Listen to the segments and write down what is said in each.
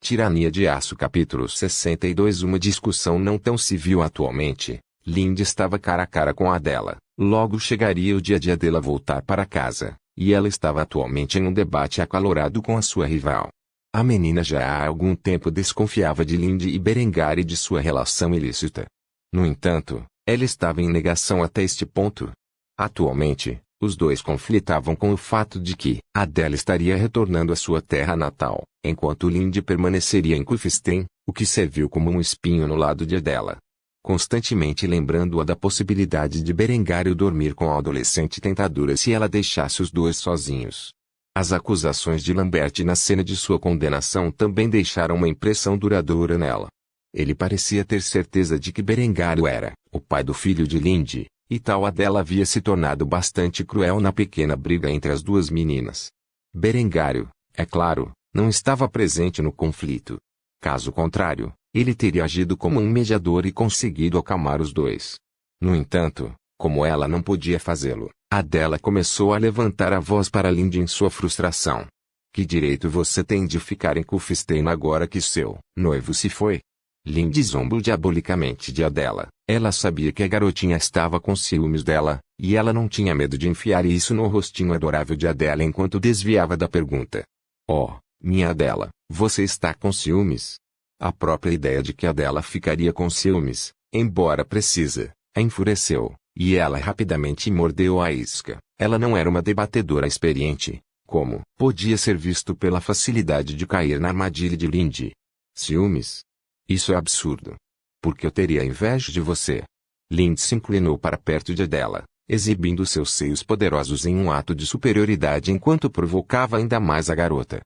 Tirania de Aço capítulo 62. Uma discussão não tão civil atualmente. Lindy estava cara a cara com Adela. Logo chegaria o dia de Adela voltar para casa, e ela estava atualmente em um debate acalorado com a sua rival. A menina já há algum tempo desconfiava de Lindy e Berengar e de sua relação ilícita. No entanto, ela estava em negação até este ponto. Atualmente, os dois conflitavam com o fato de que Adela estaria retornando à sua terra natal, enquanto Lindy permaneceria em Kufstein, o que serviu como um espinho no lado de Adela. Constantemente lembrando-a da possibilidade de Berengário dormir com a adolescente tentadora se ela deixasse os dois sozinhos. As acusações de Lambert na cena de sua condenação também deixaram uma impressão duradoura nela. Ele parecia ter certeza de que Berengário era o pai do filho de Lindy, e tal Adela havia se tornado bastante cruel na pequena briga entre as duas meninas. Berengário, é claro, não estava presente no conflito. Caso contrário, ele teria agido como um mediador e conseguido acalmar os dois. No entanto, como ela não podia fazê-lo, Adela começou a levantar a voz para Lindy em sua frustração. Que direito você tem de ficar em Kufstein agora que seu noivo se foi? Lindy zombou diabolicamente de Adela. Ela sabia que a garotinha estava com ciúmes dela, e ela não tinha medo de enfiar isso no rostinho adorável de Adela enquanto desviava da pergunta. Oh, minha Adela, você está com ciúmes? A própria ideia de que Adela ficaria com ciúmes, embora precisa, a enfureceu, e ela rapidamente mordeu a isca. Ela não era uma debatedora experiente, como podia ser visto pela facilidade de cair na armadilha de Lindy. Ciúmes? Isso é absurdo. Porque eu teria inveja de você. Lindy se inclinou para perto de Adela, exibindo seus seios poderosos em um ato de superioridade enquanto provocava ainda mais a garota.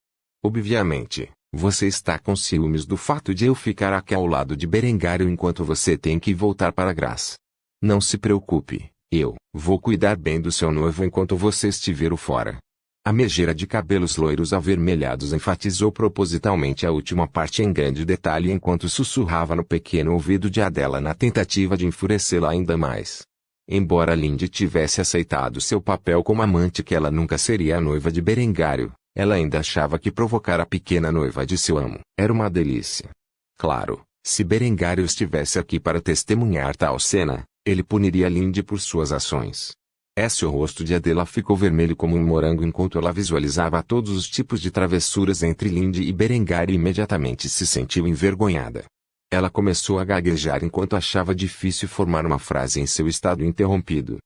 Obviamente, você está com ciúmes do fato de eu ficar aqui ao lado de Berengário enquanto você tem que voltar para Graça. Não se preocupe, eu vou cuidar bem do seu noivo enquanto você estiver fora. A megera de cabelos loiros avermelhados enfatizou propositalmente a última parte em grande detalhe enquanto sussurrava no pequeno ouvido de Adela na tentativa de enfurecê-la ainda mais. Embora Lindy tivesse aceitado seu papel como amante que ela nunca seria a noiva de Berengário, ela ainda achava que provocar a pequena noiva de seu amo era uma delícia. Claro, se Berengário estivesse aqui para testemunhar tal cena, ele puniria Lindy por suas ações. O rosto de Adela ficou vermelho como um morango enquanto ela visualizava todos os tipos de travessuras entre Lindy e Berengário e imediatamente se sentiu envergonhada. Ela começou a gaguejar enquanto achava difícil formar uma frase em seu estado interrompido.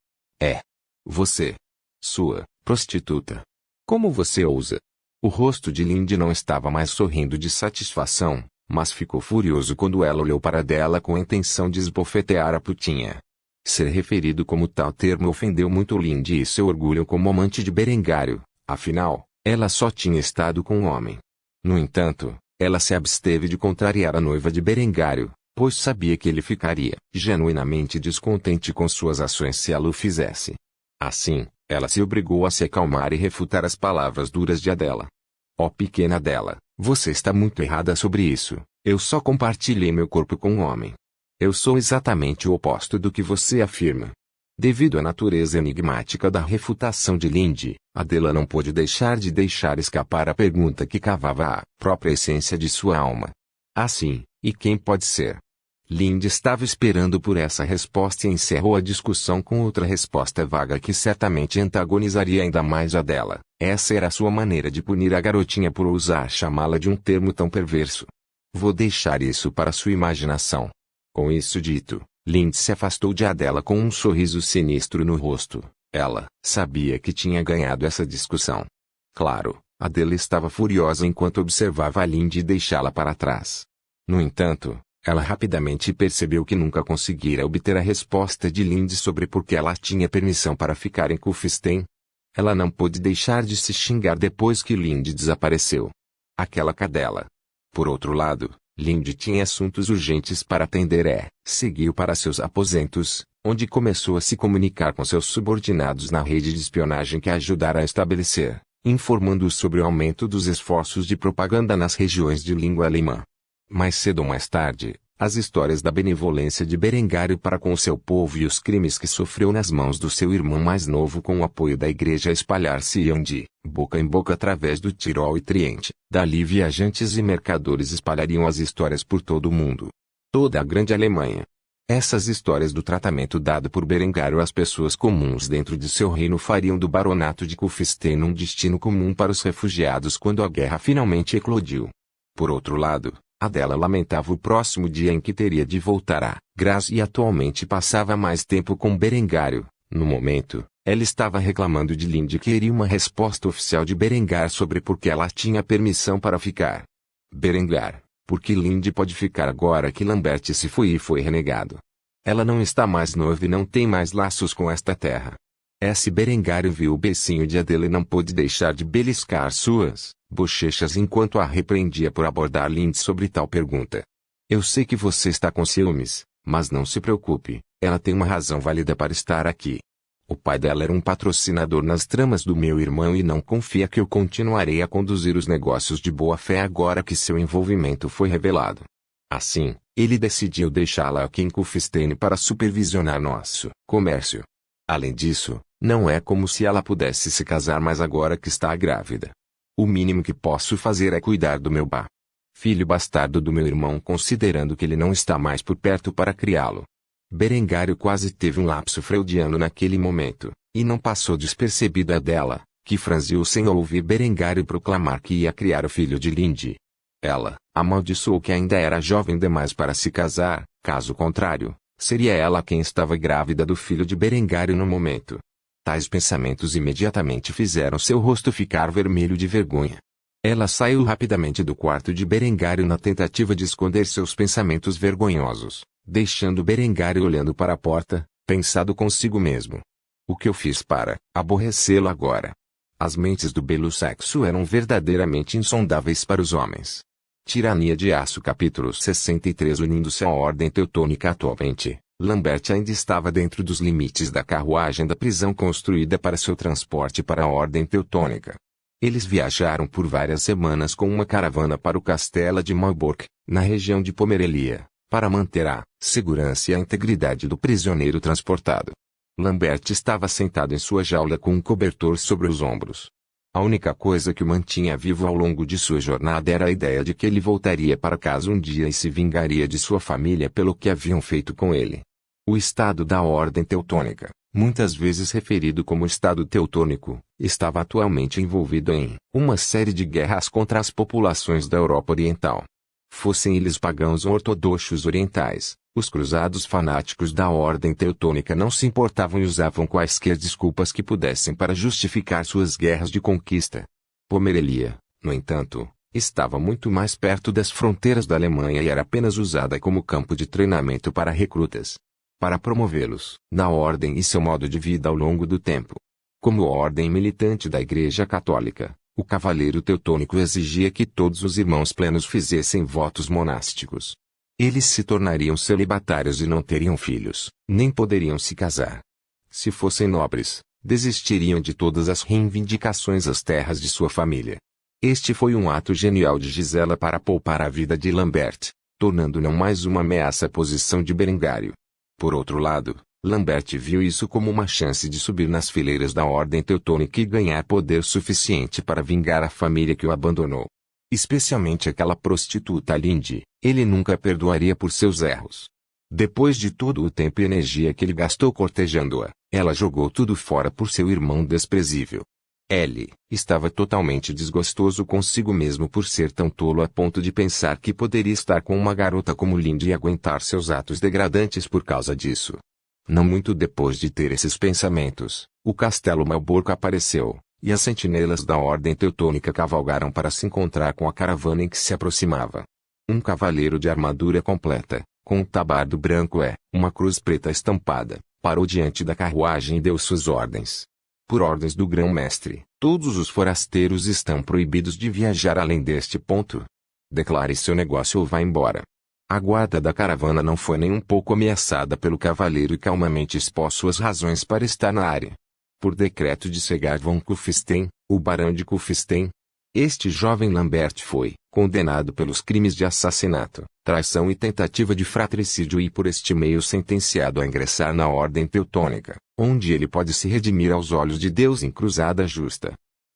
Você. Sua prostituta. Como você ousa? O rosto de Lindy não estava mais sorrindo de satisfação, mas ficou furioso quando ela olhou para Adela com a intenção de esbofetear a putinha. Ser referido como tal termo ofendeu muito Lindy e seu orgulho como amante de Berengário, afinal, ela só tinha estado com um homem. No entanto, ela se absteve de contrariar a noiva de Berengário, pois sabia que ele ficaria genuinamente descontente com suas ações se ela o fizesse. Assim, ela se obrigou a se acalmar e refutar as palavras duras de Adela. Oh pequena Adela, você está muito errada sobre isso, eu só compartilhei meu corpo com um homem. Eu sou exatamente o oposto do que você afirma. Devido à natureza enigmática da refutação de Lindy, Adela não pôde deixar escapar a pergunta que cavava a própria essência de sua alma. Assim, e quem pode ser? Lindy estava esperando por essa resposta e encerrou a discussão com outra resposta vaga que certamente antagonizaria ainda mais Adela. Essa era a sua maneira de punir a garotinha por ousar chamá-la de um termo tão perverso. Vou deixar isso para sua imaginação. Com isso dito, Lindy se afastou de Adela com um sorriso sinistro no rosto. Ela sabia que tinha ganhado essa discussão. Claro, Adela estava furiosa enquanto observava a Lindy deixá-la para trás. No entanto, ela rapidamente percebeu que nunca conseguira obter a resposta de Lindy sobre por que ela tinha permissão para ficar em Kufstein. Ela não pôde deixar de se xingar depois que Lindy desapareceu. Aquela cadela. Por outro lado, Lindy tinha assuntos urgentes para atender seguiu para seus aposentos, onde começou a se comunicar com seus subordinados na rede de espionagem que a ajudara a estabelecer, informando-os sobre o aumento dos esforços de propaganda nas regiões de língua alemã. Mais cedo ou mais tarde, As histórias da benevolência de Berengário para com o seu povo e os crimes que sofreu nas mãos do seu irmão mais novo com o apoio da igreja espalhar-se-iam de boca em boca através do Tirol e Triente. Dali viajantes e mercadores espalhariam as histórias por todo o mundo. Toda a grande Alemanha. Essas histórias do tratamento dado por Berengário às pessoas comuns dentro de seu reino fariam do baronato de Kufstein um destino comum para os refugiados quando a guerra finalmente eclodiu. Por outro lado, Adela lamentava o próximo dia em que teria de voltar a Graz e atualmente passava mais tempo com Berengário. No momento, ela estava reclamando de Linde e queria uma resposta oficial de Berengar sobre por que ela tinha permissão para ficar. Berengar, por que Linde pode ficar agora que Lambert se foi e foi renegado? Ela não está mais noiva e não tem mais laços com esta terra. S. Berengário viu o beicinho de Adela e não pôde deixar de beliscar suas bochechas enquanto a repreendia por abordar Linde sobre tal pergunta. Eu sei que você está com ciúmes, mas não se preocupe, ela tem uma razão válida para estar aqui. O pai dela era um patrocinador nas tramas do meu irmão e não confia que eu continuarei a conduzir os negócios de boa fé agora que seu envolvimento foi revelado. Assim, ele decidiu deixá-la aqui em Kufstein para supervisionar nosso comércio. Além disso, não é como se ela pudesse se casar mais agora que está grávida. O mínimo que posso fazer é cuidar do meu filho bastardo do meu irmão considerando que ele não está mais por perto para criá-lo. Berengário quase teve um lapso freudiano naquele momento, e não passou despercebido a dela, que franziu sem ouvir Berengário proclamar que ia criar o filho de Linde. Ela amaldiçoou que ainda era jovem demais para se casar, caso contrário, seria ela quem estava grávida do filho de Berengário no momento. Tais pensamentos imediatamente fizeram seu rosto ficar vermelho de vergonha. Ela saiu rapidamente do quarto de Berengário na tentativa de esconder seus pensamentos vergonhosos, deixando Berengário olhando para a porta, pensado consigo mesmo. O que eu fiz para aborrecê-lo agora? As mentes do belo sexo eram verdadeiramente insondáveis para os homens. Tirania de Aço capítulo 63 Unindo-se à ordem teutônica atualmente, Lambert ainda estava dentro dos limites da carruagem da prisão construída para seu transporte para a ordem teutônica. Eles viajaram por várias semanas com uma caravana para o castelo de Malbork, na região de Pomerelia, para manter a segurança e a integridade do prisioneiro transportado. Lambert estava sentado em sua jaula com um cobertor sobre os ombros. A única coisa que o mantinha vivo ao longo de sua jornada era a ideia de que ele voltaria para casa um dia e se vingaria de sua família pelo que haviam feito com ele. O Estado da Ordem Teutônica, muitas vezes referido como Estado Teutônico, estava atualmente envolvido em uma série de guerras contra as populações da Europa Oriental. Fossem eles pagãos ou ortodoxos orientais, os cruzados fanáticos da Ordem Teutônica não se importavam e usavam quaisquer desculpas que pudessem para justificar suas guerras de conquista. Pomerelia, no entanto, estava muito mais perto das fronteiras da Alemanha e era apenas usada como campo de treinamento para recrutas. Para promovê-los, na ordem e seu modo de vida ao longo do tempo. Como ordem militante da Igreja Católica, o cavaleiro teutônico exigia que todos os irmãos plenos fizessem votos monásticos. Eles se tornariam celibatários e não teriam filhos, nem poderiam se casar. Se fossem nobres, desistiriam de todas as reivindicações às terras de sua família. Este foi um ato genial de Gisela para poupar a vida de Lambert, tornando não mais uma ameaça à posição de Berengário. Por outro lado, Lambert viu isso como uma chance de subir nas fileiras da Ordem Teutônica e ganhar poder suficiente para vingar a família que o abandonou. Especialmente aquela prostituta Linde, ele nunca perdoaria por seus erros. Depois de todo o tempo e energia que ele gastou cortejando-a, ela jogou tudo fora por seu irmão desprezível. Ele estava totalmente desgostoso consigo mesmo por ser tão tolo a ponto de pensar que poderia estar com uma garota como Linde e aguentar seus atos degradantes por causa disso. Não muito depois de ter esses pensamentos, o castelo Malbork apareceu, e as sentinelas da Ordem Teutônica cavalgaram para se encontrar com a caravana em que se aproximava. Um cavaleiro de armadura completa, com um tabardo branco e uma cruz preta estampada, parou diante da carruagem e deu suas ordens. Por ordens do grão-mestre, todos os forasteiros estão proibidos de viajar além deste ponto. Declare seu negócio ou vá embora. A guarda da caravana não foi nem um pouco ameaçada pelo cavaleiro e calmamente expôs suas razões para estar na área. Por decreto de Segar von Kufstein, o barão de Kufstein, Este jovem Lambert foi condenado pelos crimes de assassinato, traição e tentativa de fratricídio e por este meio sentenciado a ingressar na Ordem Teutônica, onde ele pode se redimir aos olhos de Deus em cruzada justa.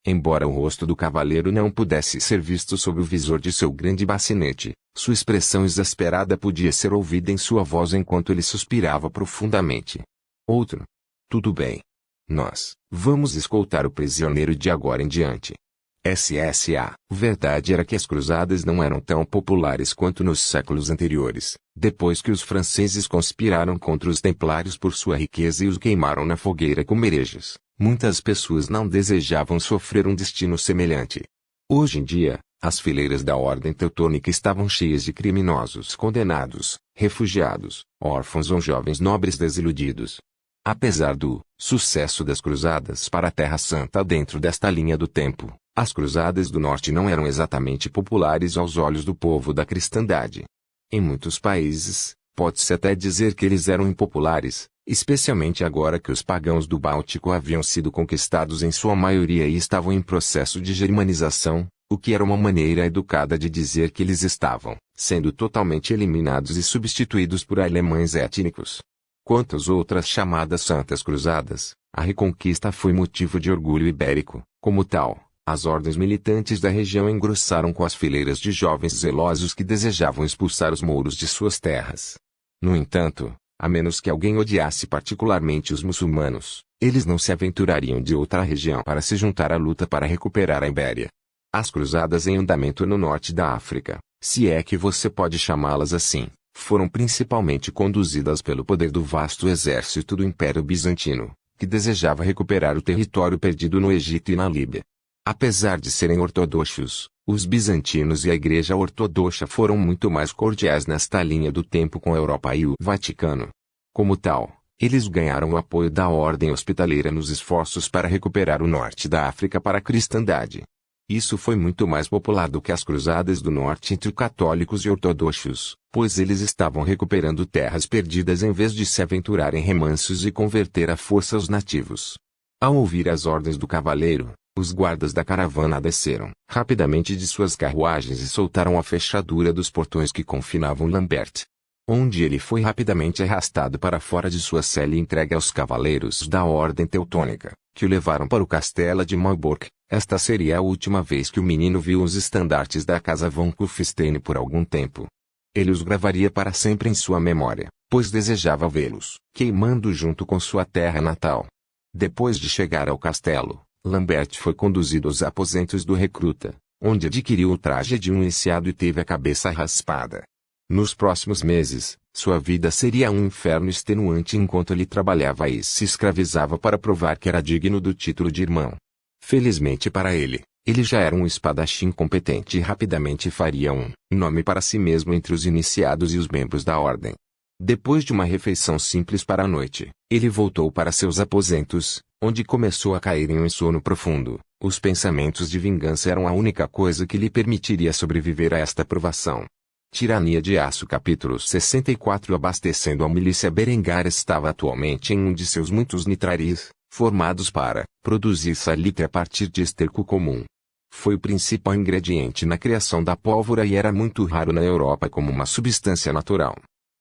Embora o rosto do cavaleiro não pudesse ser visto sob o visor de seu grande bacinete, sua expressão exasperada podia ser ouvida em sua voz enquanto ele suspirava profundamente. Outro. Tudo bem. Nós vamos escoltar o prisioneiro de agora em diante. SSA. Verdade era que as cruzadas não eram tão populares quanto nos séculos anteriores, depois que os franceses conspiraram contra os templários por sua riqueza e os queimaram na fogueira como hereges. Muitas pessoas não desejavam sofrer um destino semelhante. Hoje em dia, as fileiras da Ordem Teutônica estavam cheias de criminosos condenados, refugiados, órfãos ou jovens nobres desiludidos. Apesar do sucesso das cruzadas para a Terra Santa dentro desta linha do tempo, as cruzadas do Norte não eram exatamente populares aos olhos do povo da cristandade. Em muitos países, pode-se até dizer que eles eram impopulares, especialmente agora que os pagãos do Báltico haviam sido conquistados em sua maioria e estavam em processo de germanização, o que era uma maneira educada de dizer que eles estavam sendo totalmente eliminados e substituídos por alemães étnicos. Quanto às outras chamadas Santas Cruzadas, a reconquista foi motivo de orgulho ibérico. Como tal, as ordens militantes da região engrossaram com as fileiras de jovens zelosos que desejavam expulsar os mouros de suas terras. No entanto, a menos que alguém odiasse particularmente os muçulmanos, eles não se aventurariam de outra região para se juntar à luta para recuperar a Ibéria. As cruzadas em andamento no norte da África, se é que você pode chamá-las assim, foram principalmente conduzidas pelo poder do vasto exército do Império Bizantino, que desejava recuperar o território perdido no Egito e na Líbia. Apesar de serem ortodoxos, os bizantinos e a Igreja Ortodoxa foram muito mais cordiais nesta linha do tempo com a Europa e o Vaticano. Como tal, eles ganharam o apoio da Ordem Hospitaleira nos esforços para recuperar o norte da África para a cristandade. Isso foi muito mais popular do que as cruzadas do norte entre católicos e ortodoxos, pois eles estavam recuperando terras perdidas em vez de se aventurar em remansos e converter à força os nativos. Ao ouvir as ordens do cavaleiro, os guardas da caravana desceram rapidamente de suas carruagens e soltaram a fechadura dos portões que confinavam Lambert. Onde ele foi rapidamente arrastado para fora de sua cela e entregue aos cavaleiros da Ordem Teutônica, que o levaram para o castelo de Marburg. Esta seria a última vez que o menino viu os estandartes da casa von Kufstein por algum tempo. Ele os gravaria para sempre em sua memória, pois desejava vê-los queimando junto com sua terra natal. Depois de chegar ao castelo, Lambert foi conduzido aos aposentos do recruta, onde adquiriu o traje de um iniciado e teve a cabeça raspada. Nos próximos meses, sua vida seria um inferno extenuante enquanto ele trabalhava e se escravizava para provar que era digno do título de irmão. Felizmente para ele, ele já era um espadachim competente e rapidamente faria um nome para si mesmo entre os iniciados e os membros da ordem. Depois de uma refeição simples para a noite, ele voltou para seus aposentos, onde começou a cair em um sono profundo. Os pensamentos de vingança eram a única coisa que lhe permitiria sobreviver a esta provação. Tirania de Aço capítulo 64. Abastecendo a milícia Berengar estava atualmente em um de seus muitos nitraris, formados para produzir salitre a partir de esterco comum. Foi o principal ingrediente na criação da pólvora e era muito raro na Europa como uma substância natural.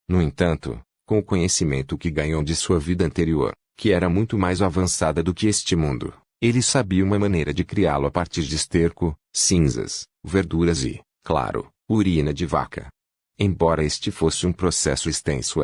No entanto, com o conhecimento que ganhou de sua vida anterior, que era muito mais avançada do que este mundo, ele sabia uma maneira de criá-lo a partir de esterco, cinzas, verduras e, claro, urina de vaca. Embora este fosse um processo extenso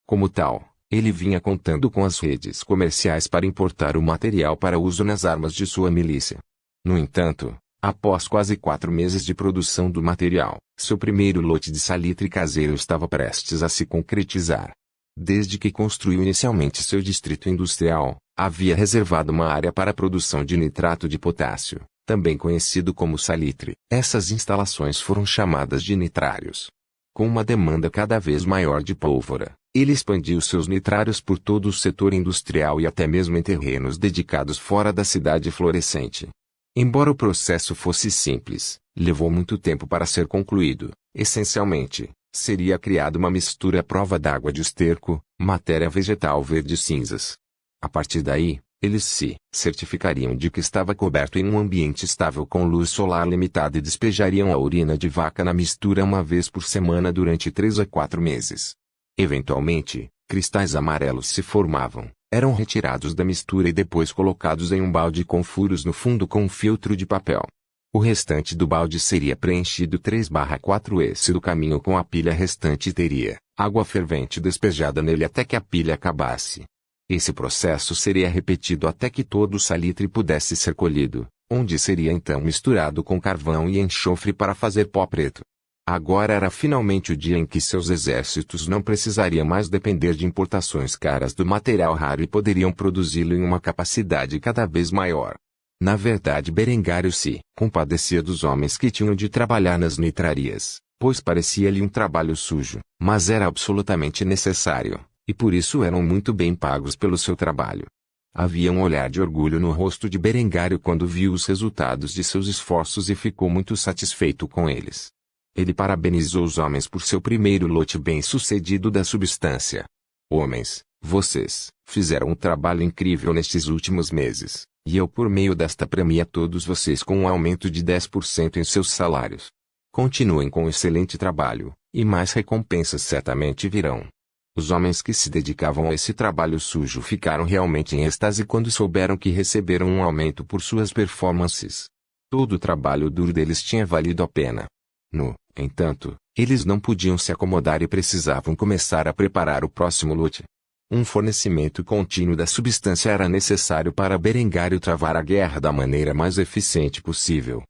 como tal, ele vinha contando com as redes comerciais para importar o material para uso nas armas de sua milícia. No entanto, após quase 4 meses de produção do material, seu primeiro lote de salitre caseiro estava prestes a se concretizar. Desde que construiu inicialmente seu distrito industrial, havia reservado uma área para a produção de nitrato de potássio, também conhecido como salitre. Essas instalações foram chamadas de nitrários. Com uma demanda cada vez maior de pólvora, ele expandiu seus nitrários por todo o setor industrial e até mesmo em terrenos dedicados fora da cidade florescente. Embora o processo fosse simples, levou muito tempo para ser concluído. Essencialmente, seria criada uma mistura à prova d'água de esterco, matéria vegetal verde cinzas. A partir daí, Eles se certificariam de que estava coberto em um ambiente estável com luz solar limitada e despejariam a urina de vaca na mistura uma vez por semana durante 3 a 4 meses. Eventualmente, cristais amarelos se formavam, eram retirados da mistura e depois colocados em um balde com furos no fundo com um filtro de papel. O restante do balde seria preenchido 3/4 do caminho com a pilha restante e teria água fervente despejada nele até que a pilha acabasse. Esse processo seria repetido até que todo o salitre pudesse ser colhido, onde seria então misturado com carvão e enxofre para fazer pó preto. Agora era finalmente o dia em que seus exércitos não precisariam mais depender de importações caras do material raro e poderiam produzi-lo em uma capacidade cada vez maior. Na verdade, Berengário se compadecia dos homens que tinham de trabalhar nas nitrarias, pois parecia-lhe um trabalho sujo, mas era absolutamente necessário, e por isso eram muito bem pagos pelo seu trabalho. Havia um olhar de orgulho no rosto de Berengário quando viu os resultados de seus esforços e ficou muito satisfeito com eles. Ele parabenizou os homens por seu primeiro lote bem-sucedido da substância. Homens, vocês fizeram um trabalho incrível nestes últimos meses, e eu por meio desta premio a todos vocês com um aumento de 10% em seus salários. Continuem com o excelente trabalho, e mais recompensas certamente virão. Os homens que se dedicavam a esse trabalho sujo ficaram realmente em êxtase quando souberam que receberam um aumento por suas performances. Todo o trabalho duro deles tinha valido a pena. No entanto, eles não podiam se acomodar e precisavam começar a preparar o próximo lote. Um fornecimento contínuo da substância era necessário para Berengário travar a guerra da maneira mais eficiente possível.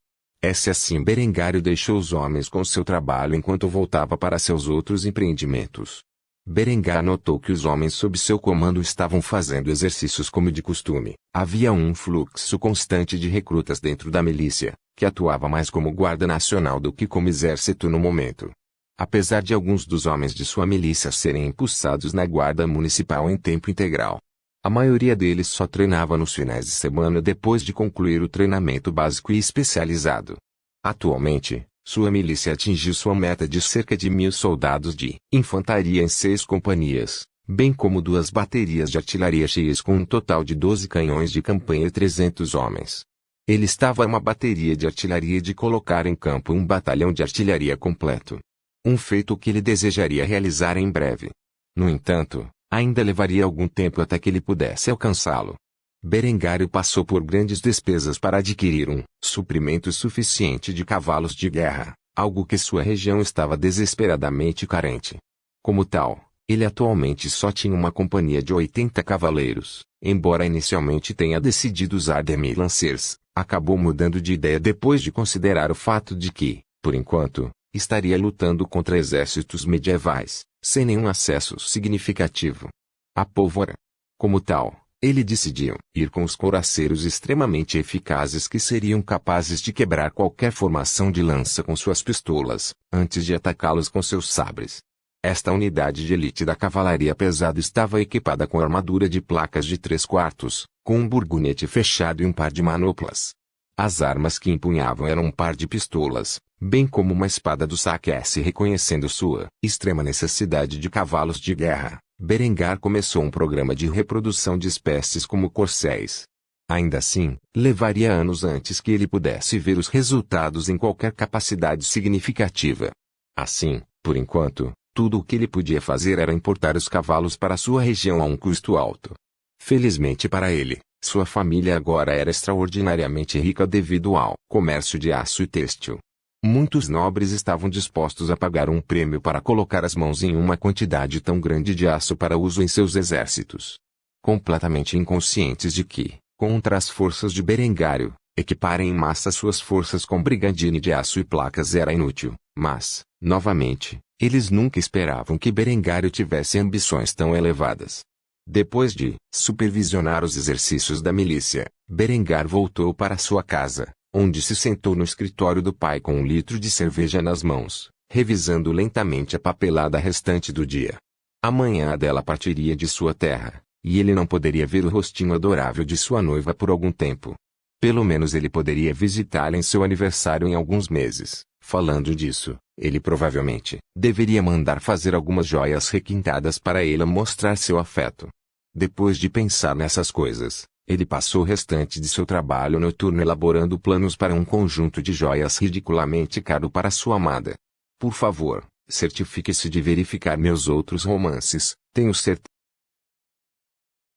Assim Berengário deixou os homens com seu trabalho enquanto voltava para seus outros empreendimentos. Berengar notou que os homens sob seu comando estavam fazendo exercícios como de costume. Havia um fluxo constante de recrutas dentro da milícia, que atuava mais como guarda nacional do que como exército no momento. Apesar de alguns dos homens de sua milícia serem impulsados na guarda municipal em tempo integral, a maioria deles só treinava nos finais de semana depois de concluir o treinamento básico e especializado. Atualmente, sua milícia atingiu sua meta de cerca de 1.000 soldados de infantaria em 6 companhias, bem como 2 baterias de artilharia cheias com um total de 12 canhões de campanha e 300 homens. Ele estava a uma bateria de artilharia de colocar em campo um batalhão de artilharia completo. Um feito que ele desejaria realizar em breve. No entanto, ainda levaria algum tempo até que ele pudesse alcançá-lo. Berengário passou por grandes despesas para adquirir um suprimento suficiente de cavalos de guerra, algo que sua região estava desesperadamente carente. Como tal, ele atualmente só tinha uma companhia de 80 cavaleiros, embora inicialmente tenha decidido usar demi-lancers, acabou mudando de ideia depois de considerar o fato de que, por enquanto, estaria lutando contra exércitos medievais, sem nenhum acesso significativo à pólvora. Como tal, ele decidiu ir com os couraceiros extremamente eficazes que seriam capazes de quebrar qualquer formação de lança com suas pistolas, antes de atacá-los com seus sabres. Esta unidade de elite da cavalaria pesada estava equipada com armadura de placas de 3/4, com um burgunete fechado e um par de manoplas. As armas que empunhavam eram um par de pistolas, bem como uma espada do saque. Reconhecendo sua extrema necessidade de cavalos de guerra, Berengar começou um programa de reprodução de espécies como corcéis. Ainda assim, levaria anos antes que ele pudesse ver os resultados em qualquer capacidade significativa. Assim, por enquanto, tudo o que ele podia fazer era importar os cavalos para sua região a um custo alto. Felizmente para ele, sua família agora era extraordinariamente rica devido ao comércio de aço e têxtil. Muitos nobres estavam dispostos a pagar um prêmio para colocar as mãos em uma quantidade tão grande de aço para uso em seus exércitos. Completamente inconscientes de que, contra as forças de Berengário, equipar em massa suas forças com brigadine de aço e placas era inútil, mas, novamente, eles nunca esperavam que Berengário tivesse ambições tão elevadas. Depois de supervisionar os exercícios da milícia, Berengar voltou para sua casa, onde se sentou no escritório do pai com 1 litro de cerveja nas mãos, revisando lentamente a papelada restante do dia. Amanhã Adela partiria de sua terra, e ele não poderia ver o rostinho adorável de sua noiva por algum tempo. Pelo menos ele poderia visitá-la em seu aniversário em alguns meses. Falando disso, ele provavelmente deveria mandar fazer algumas joias requintadas para ela mostrar seu afeto. Depois de pensar nessas coisas, Ele passou o restante de seu trabalho noturno elaborando planos para um conjunto de joias ridiculamente caro para sua amada. Por favor, certifique-se de verificar meus outros romances. Tenho certeza